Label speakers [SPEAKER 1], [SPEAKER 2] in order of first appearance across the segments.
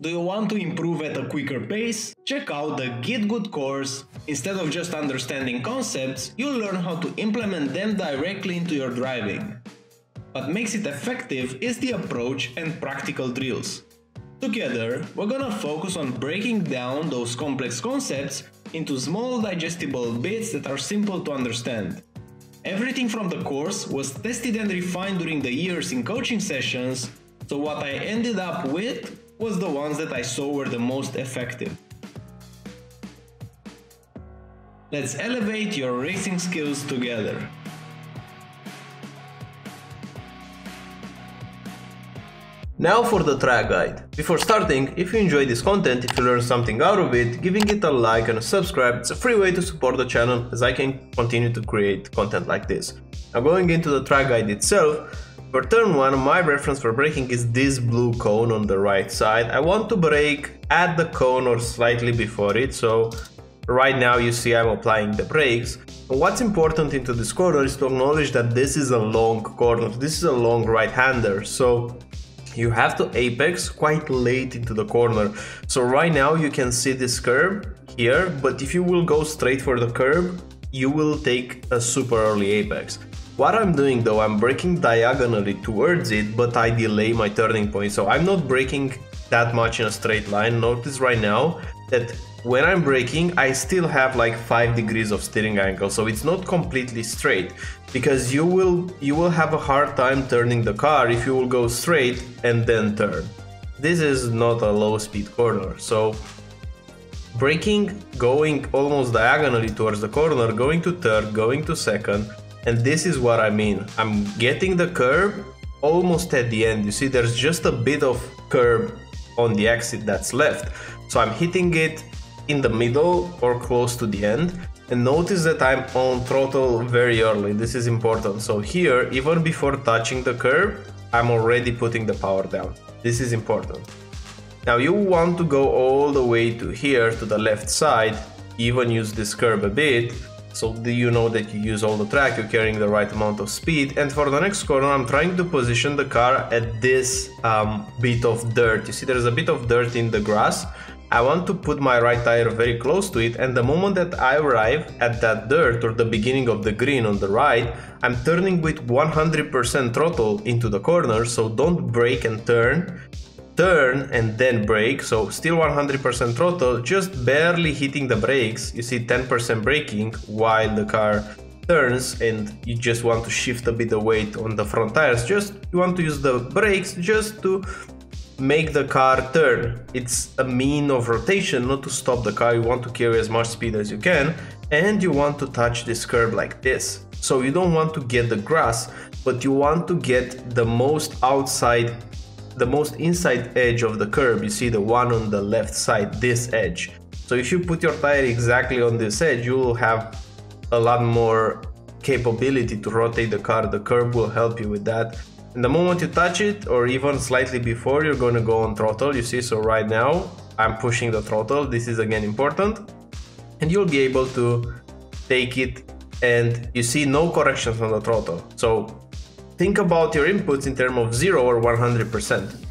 [SPEAKER 1] Do you want to improve at a quicker pace? Check out the GitGud Course. Instead of just understanding concepts, you'll learn how to implement them directly into your driving. What makes it effective is the approach and practical drills. Together, we're gonna focus on breaking down those complex concepts into small digestible bits that are simple to understand. Everything from the course was tested and refined during the years in coaching sessions, so what I ended up with was the ones that I saw were the most effective. Let's elevate your racing skills together. Now for the track guide. Before starting, if you enjoy this content, if you learn something out of it, giving it a like and a subscribe, it's a free way to support the channel as I can continue to create content like this. Now going into the track guide itself, for turn 1, my reference for braking is this blue cone on the right side. I want to brake at the cone or slightly before it, so right now you see I'm applying the brakes. And what's important into this corner is to acknowledge that this is a long corner, this is a long right-hander, so you have to apex quite late into the corner. So right now you can see this curb here, but if you will go straight for the curb, you will take a super early apex. What I'm doing though, I'm braking diagonally towards it, but I delay my turning point. So I'm not braking that much in a straight line. Notice right now that when I'm braking, I still have like 5 degrees of steering angle. So it's not completely straight, because you will have a hard time turning the car if you will go straight and then turn. This is not a low speed corner. So braking, going almost diagonally towards the corner, going to third, going to second. And this is what I mean. I'm getting the curb almost at the end. You see, there's just a bit of curb on the exit that's left. So I'm hitting it in the middle or close to the end. And notice that I'm on throttle very early. This is important. So here, even before touching the curb, I'm already putting the power down. This is important. Now you want to go all the way to here, to the left side, even use this curb a bit. So you know that you use all the track, you're carrying the right amount of speed. And for the next corner, I'm trying to position the car at this bit of dirt. You see there's a bit of dirt in the grass. I want to put my right tire very close to it, and the moment that I arrive at that dirt or the beginning of the green on the right, I'm turning with 100% throttle into the corner, so don't brake and turn and then brake. So still 100% throttle, just barely hitting the brakes. You see 10% braking while the car turns, and you just want to shift a bit of weight on the front tires. You want to use the brakes just to make the car turn. It's a mean of rotation, not to stop the car. You want to carry as much speed as you can, and you want to touch this curb like this. So you don't want to get the grass, but you want to get the most inside edge of the curb. You see the one on the left side, this edge. So if you put your tire exactly on this edge, you will have a lot more capability to rotate the car. The curb will help you with that. And the moment you touch it, or even slightly before, you're going to go on throttle. You see, so right now I'm pushing the throttle. This is again important, and you'll be able to take it, and you see no corrections on the throttle. So think about your inputs in terms of 0 or 100%.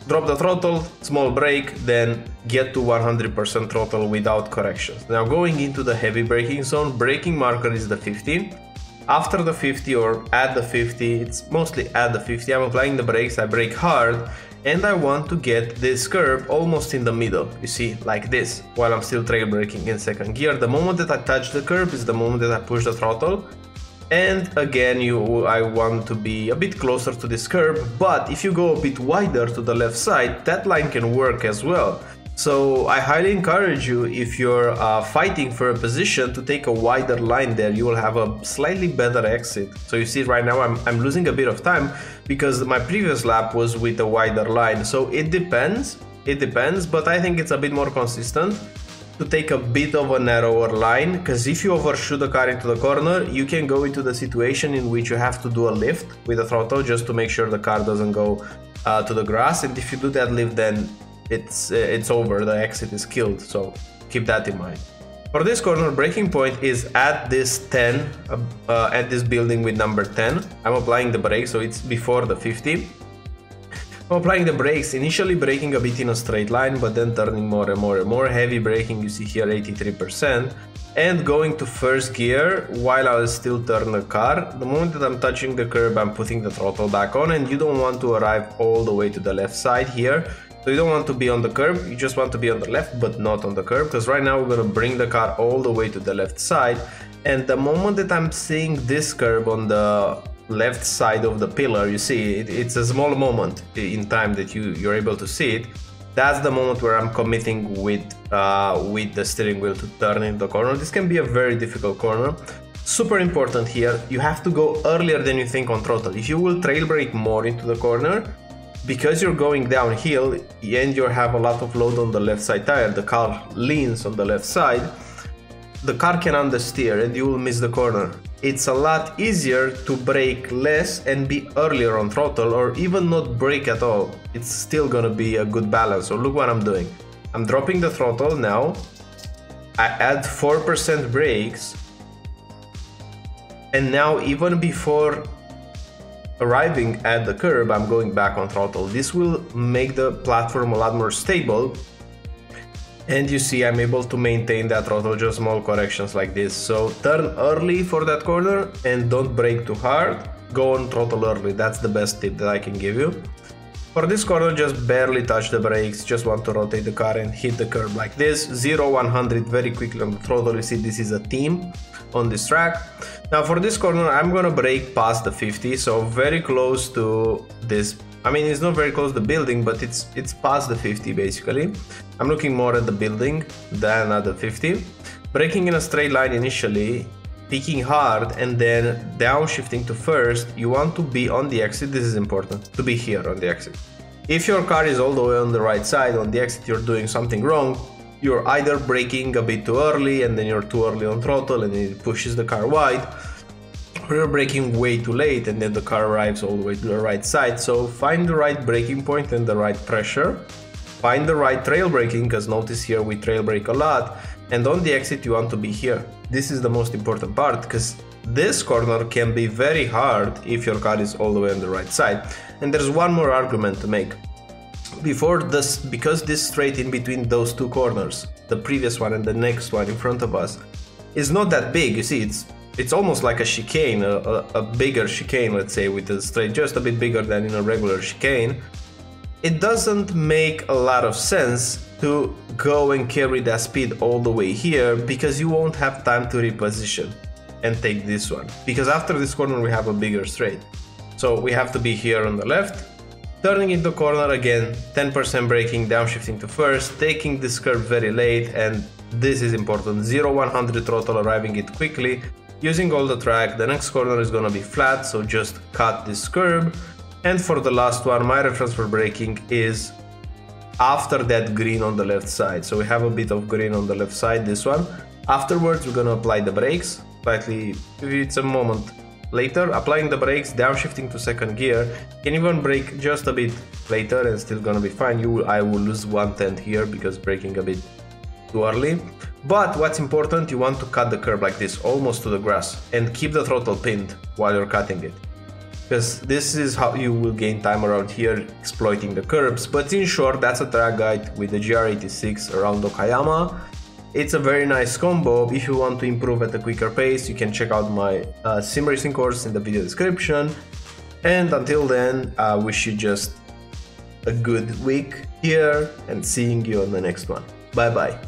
[SPEAKER 1] Drop the throttle, small brake, then get to 100% throttle without corrections. Now going into the heavy braking zone, braking marker is the 50. After the 50 or at the 50, it's mostly at the 50, I'm applying the brakes, I brake hard, and I want to get this curb almost in the middle, you see, like this, while I'm still trail braking in second gear. The moment that I touch the curb is the moment that I push the throttle. And again, I want to be a bit closer to this curb, but if you go a bit wider to the left side, that line can work as well. So I highly encourage you, if you're fighting for a position, to take a wider line there. You will have a slightly better exit. So you see right now I'm losing a bit of time because my previous lap was with a wider line. So it depends, but I think it's a bit more consistent to take a bit of a narrower line, because if you overshoot the car into the corner, you can go into the situation in which you have to do a lift with the throttle just to make sure the car doesn't go to the grass. And if you do that lift, then it's over, the exit is killed, so keep that in mind. For this corner, braking point is at this 10, at this building with number 10. I'm applying the brake, so it's before the 50. Applying the brakes, initially braking a bit in a straight line, but then turning more and more and more. Heavy braking, you see here 83%. And going to first gear while I will still turn the car. The moment that I'm touching the curb, I'm putting the throttle back on, and you don't want to arrive all the way to the left side here. So you don't want to be on the curb, you just want to be on the left but not on the curb, because right now we're going to bring the car all the way to the left side. And the moment that I'm seeing this curb on the left side of the pillar, you see it's a small moment in time that you're able to see it. That's the moment where I'm committing with the steering wheel to turn in the corner. This can be a very difficult corner. Super important here, you have to go earlier than you think on throttle. If you will trail brake more into the corner, because you're going downhill and you have a lot of load on the left side tire, the car leans on the left side, the car can understeer and you will miss the corner. It's a lot easier to brake less and be earlier on throttle, or even not brake at all. It's still gonna be a good balance. So look what I'm doing. I'm dropping the throttle now. I add 4% brakes. And now even before arriving at the curb, I'm going back on throttle. This will make the platform a lot more stable. And you see I'm able to maintain that throttle, just small corrections like this. So turn early for that corner and don't brake too hard. Go on throttle early, that's the best tip that I can give you. For this corner, just barely touch the brakes, just want to rotate the car and hit the curb like this. 0-100 very quickly on the throttle. You see this is a theme on this track. Now for this corner, I'm gonna brake past the 50, so very close to this. I mean, it's not very close to the building, but it's past the 50 basically. I'm looking more at the building than at the 50. Braking in a straight line initially, peaking hard, and then downshifting to first. You want to be on the exit, this is important, to be here on the exit. If your car is all the way on the right side, on the exit you're doing something wrong. You're either braking a bit too early and then you're too early on throttle and it pushes the car wide, or you're braking way too late and then the car arrives all the way to the right side. So find the right braking point and the right pressure. Find the right trail braking, because notice here we trail brake a lot, and on the exit you want to be here. This is the most important part, because this corner can be very hard if your car is all the way on the right side. And there's one more argument to make. Because this straight in between those two corners, the previous one and the next one in front of us, is not that big. You see, it's almost like a chicane, a bigger chicane, let's say, with a straight just a bit bigger than in a regular chicane. It doesn't make a lot of sense to go and carry that speed all the way here, because you won't have time to reposition and take this one, because after this corner we have a bigger straight. So we have to be here on the left, turning into corner again, 10% braking, downshifting to first, taking this curve very late, and this is important, 0-100 throttle, arriving it quickly, using all the track. The next corner is gonna be flat, so just cut this curb. And for the last one, my reference for braking is after that green on the left side. So we have a bit of green on the left side, this one. Afterwards, we're gonna apply the brakes, slightly, it's a moment later, applying the brakes, downshifting to second gear. Can even brake just a bit later and still gonna be fine. I will lose 1/10 here because braking a bit too early. But what's important, you want to cut the curb like this, almost to the grass, and keep the throttle pinned while you're cutting it, because this is how you will gain time around here, exploiting the curbs. But in short, that's a track guide with the GR86 around Okayama. It's a very nice combo. If you want to improve at a quicker pace, you can check out my sim racing course in the video description. And until then, I wish you just a good week here, and seeing you on the next one. Bye bye.